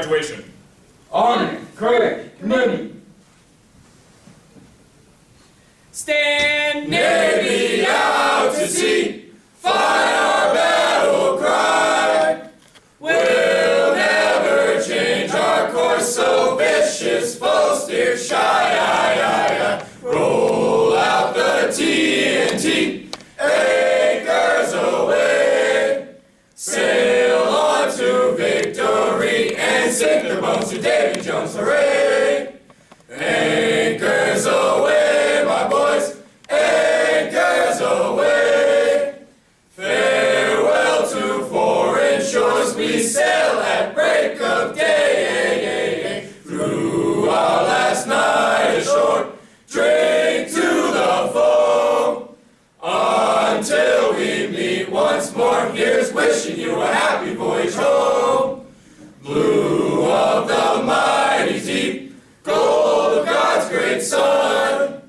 graduation. Honor, courage, commitment. Stand Navy out to sea, fight our battle cry. We'll never change our course, so vicious foes steer shy. Roll out the TNT, anchors away. Sail on to victory and sink the bones to Davy Jones' hooray. Anchors away, my boys, anchors away. Farewell to foreign shores, we sail at break of day. Through our last night ashore, drink to the foam. Until we meet once more, here's wishing you a happy voyage home. Blue of the mighty deep, gold of God's great sun.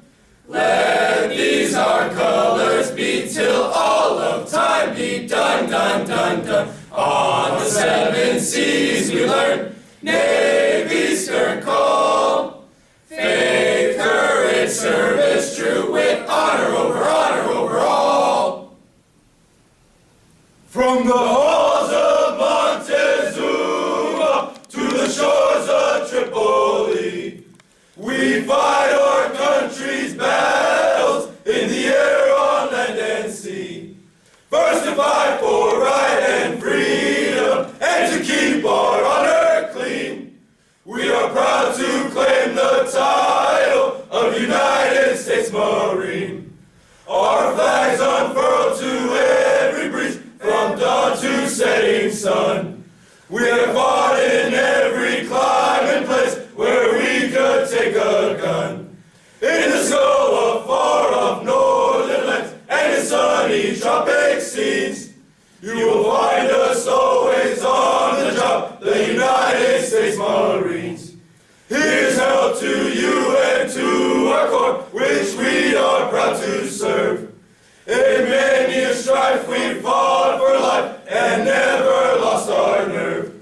Let these our colors be till all of time be done, done, done, done. On the seven seas we learn Navy's stern call. Faith, courage, service true, with honor over all. From the halls of Montezuma to the shores of Tripoli, we fight our country's battles in the air, on land and sea. First to fight for right and freedom, and to keep our honor clean. We are proud to claim the title of United States Marine. Our flags unfurled to every breeze, from dawn to setting sun. We have fought in every clime and place where we could take a gun. In the snow of far-off northern lands and in sunny tropic seas, you will find us always on the job, the United States Marines. Here's held to you and to our corps, which we are proud to serve. In many a strife we fought for life and never lost our nerve.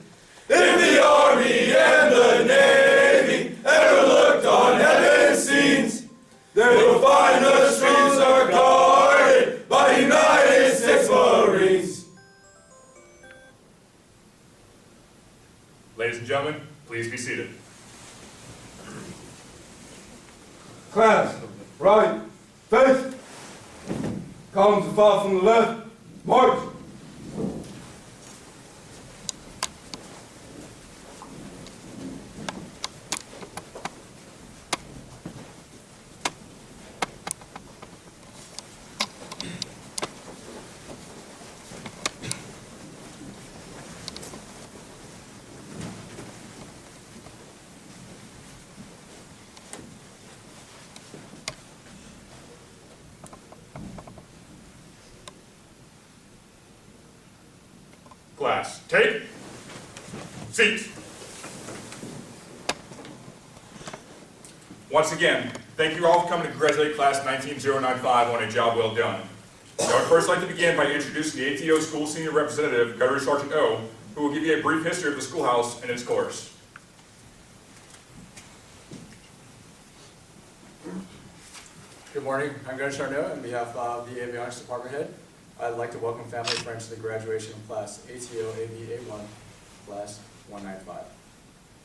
If the Army and the Navy ever looked on heaven's scenes, they will find the streets are guarded by United States Marines. Ladies and gentlemen, please be seated. Class, right, face. Columns of file from the left, march. Class, take seats. Once again, thank you all for coming to congratulate Class 19095 on a job well done. I would first like to begin by introducing the ATO School Senior Representative, Gunnery Sergeant O, who will give you a brief history of the schoolhouse and its course. Good morning, I'm Gunnery Sergeant O. On behalf of the Avionics Department Head, I'd like to welcome family and friends to the graduation of Class ATO AVA1, Class 195.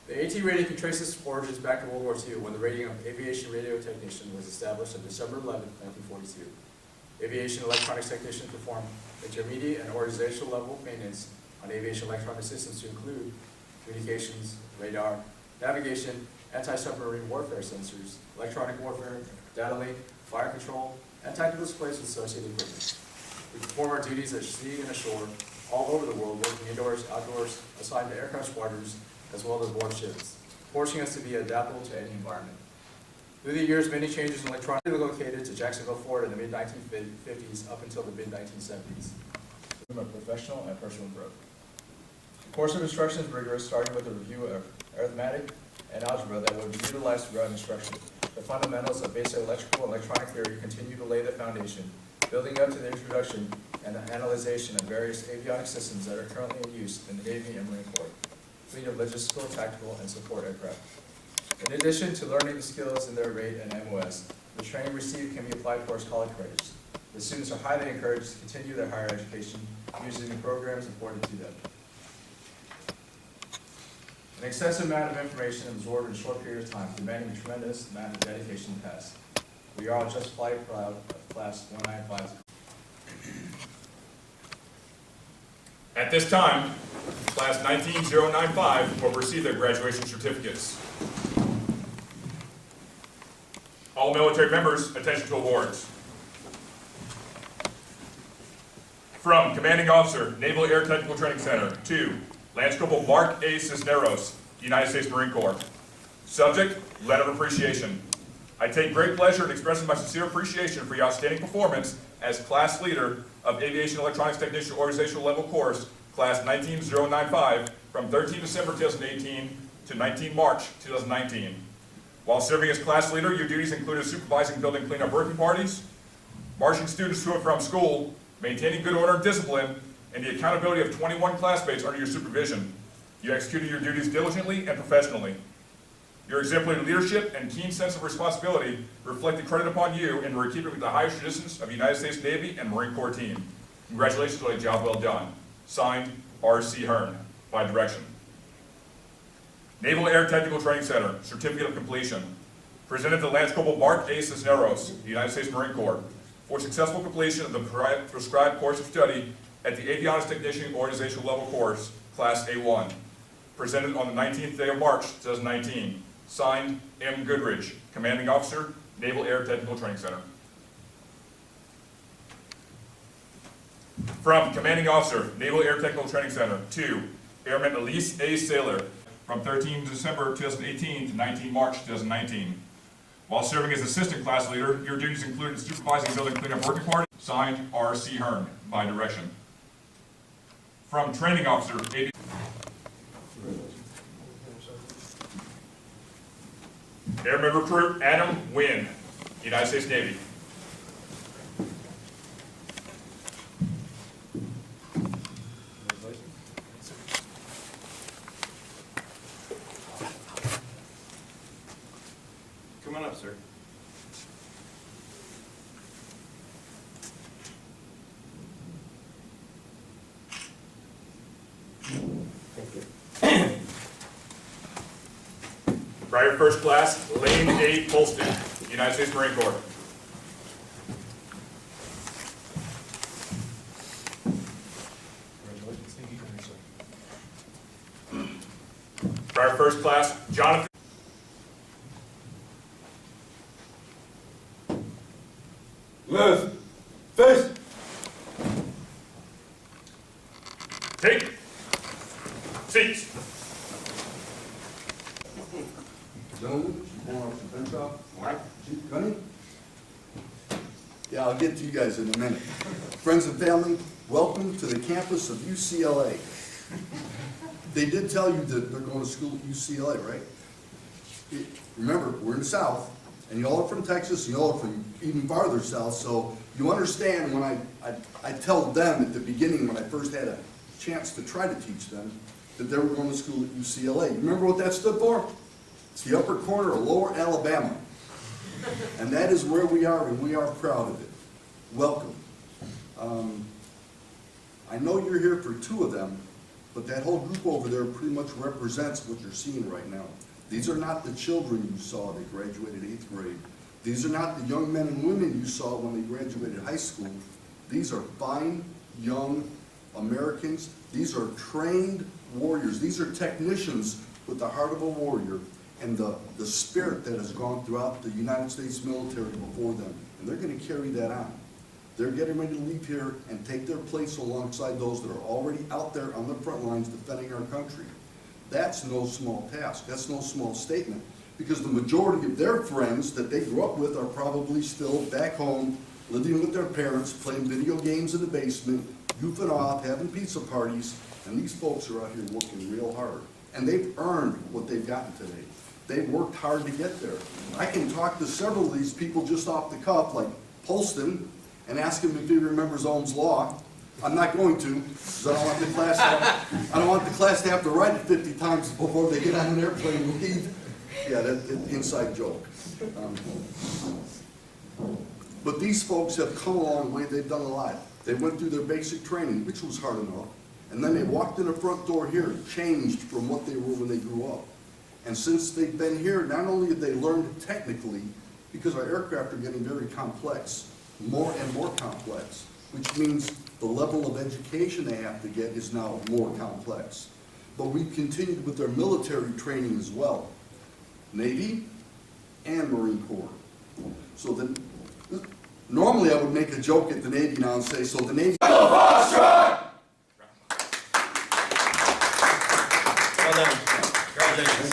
The AT rating can trace its origins back to World War II, when the rating of aviation radio technician was established on December 11, 1942. Aviation electronics technicians perform intermediate and organizational level maintenance on aviation electronic systems to include communications, radar, navigation, anti-submarine warfare sensors, electronic warfare, data link, fire control, and tactical displays with associated equipment. We perform our duties at sea and ashore, all over the world, working indoors, outdoors, assigned to aircraft squadrons, as well as aboard ships, forcing us to be adaptable to any environment. Through the years, many changes in electronics were located to Jacksonville, Florida in the mid-1950s up until the mid-1970s. Of professional and personal growth. The course of instruction is rigorous, starting with a review of arithmetic and algebra that will be utilized throughout instruction. The fundamentals of basic electrical and electronic theory continue to lay the foundation, building up to the introduction and the analyzation of various avionics systems that are currently in use in the Navy and Marine Corps. fleet of logistical, tactical, and support aircraft. In addition to learning the skills in their rate and MOS, the training received can be applied towards college credits. The students are highly encouraged to continue their higher education using the programs afforded to them. An excessive amount of information absorbed in a short period of time, demanding a tremendous amount of dedication and task. We are all justifiably proud of Class 195. At this time, Class 19095 will receive their graduation certificates. All military members, attention to awards. From Commanding Officer, Naval Air Technical Training Center, to Lance Corporal Mark A. Cisneros, United States Marine Corps. Subject, letter of appreciation. I take great pleasure in expressing my sincere appreciation for your outstanding performance as class leader of Aviation Electronics Technician Organizational Level Course, Class 19095, from 13 December 2018 to 19 March 2019. While serving as class leader, your duties included supervising building cleanup working parties, marching students to and from school, maintaining good order and discipline, and the accountability of 21 classmates under your supervision. You executed your duties diligently and professionally. Your exemplary leadership and keen sense of responsibility reflected credit upon you and were in keeping with the highest traditions of the United States Navy and Marine Corps team. Congratulations on a job well done. Signed, R.C. Hearn, by direction. Naval Air Technical Training Center, Certificate of Completion. Presented to Lance Corporal Mark A. Cisneros, United States Marine Corps, for successful completion of the prescribed course of study at the Avionics Technician Organizational Level Course, Class A1. Presented on the 19th day of March, 2019. Signed, M. Goodrich, Commanding Officer, Naval Air Technical Training Center. From Commanding Officer, Naval Air Technical Training Center, to Airman Elise A. Saylor, from 13 December 2018 to 19 March 2019. While serving as Assistant Class Leader, your duties included supervising building cleanup working party. Signed, R.C. Hearn, by direction. From Training Officer, Airman Recruit Adam Wynn, United States Navy. Come on up, sir. Private First Class Lane A. Polston, United States Marine Corps. Private First Class Jonathan. Left. Face. Take seats. Gentlemen, going off the bench off. Chief Gunny? Yeah, I'll get to you guys in a minute. Friends and family, welcome to the campus of UCLA. They did tell you that they're going to school at UCLA, right? Remember, we're in the South, and y'all are from Texas, and y'all are from even farther south, so you understand when I tell them at the beginning, when I first had a chance to try to teach them, that they were going to school at UCLA. You remember what that stood for? It's the upper corner of Lower Alabama. And that is where we are, and we are proud of it. Welcome. I know you're here for two of them, but that whole group over there pretty much represents what you're seeing right now. These are not the children you saw that graduated 8th grade. These are not the young men and women you saw when they graduated high school. These are fine, young Americans. These are trained warriors. These are technicians with the heart of a warrior and the spirit that has gone throughout the United States military before them. And they're going to carry that on. They're getting ready to leave here and take their place alongside those that are already out there on the front lines defending our country. That's no small task. That's no small statement, because the majority of their friends that they grew up with are probably still back home, living with their parents, playing video games in the basement, goofing off, having pizza parties, and these folks are out here working real hard. And they've earned what they've gotten today. They've worked hard to get there. I can talk to several of these people just off the cuff, like Polston, and ask him if he remembers Ohm's Law. I'm not going to, because I don't want the class to have to write it 50 times before they get on an airplane and leave. Yeah, that's an inside joke. But these folks have come a long way, they've done a lot. They went through their basic training, which was hard enough, and then they walked in the front door here, changed from what they were when they grew up. And since they've been here, not only have they learned technically, because our aircraft are getting very complex, more and more complex, which means the level of education they have to get is now more complex. But we've continued with their military training as well, Navy and Marine Corps. So then, normally I would make a joke at the Navy now and say, so the Navy... Well done. Congratulations.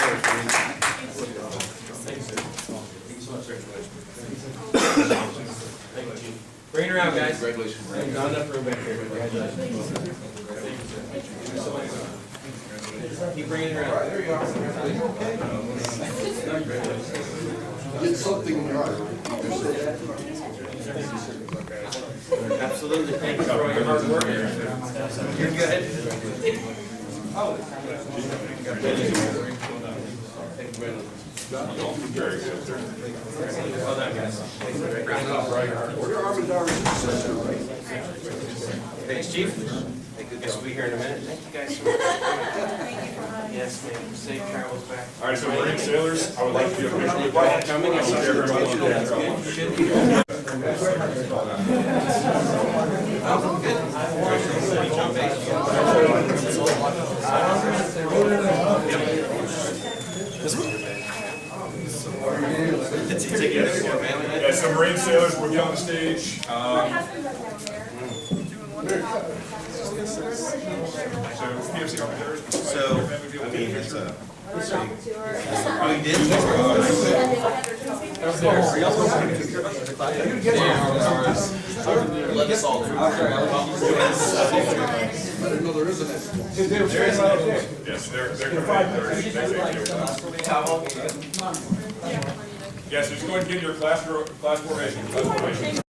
Bring it around, guys. Congratulations. Not enough room back here. Congratulations. Keep bringing it around. There you are. Get something in your eye. Absolutely. Thank you for all your hard work. You're good. Very good, sir. Well done, guys. Your arm and arm sister, right? Thanks, Chief. Guess we'll be here in a minute. Thank you guys so much. Yes, ma'am. Safe travels back. All right, so Marine sailors, I would like to do a picture with you. Coming in. That's good. Should be. Yeah, so Marine sailors will get on the stage. PFC officers. So, I mean, it's a, we did. Let us all through. I didn't know there isn't it. Yes, they're Yes, just go ahead and get your class formation.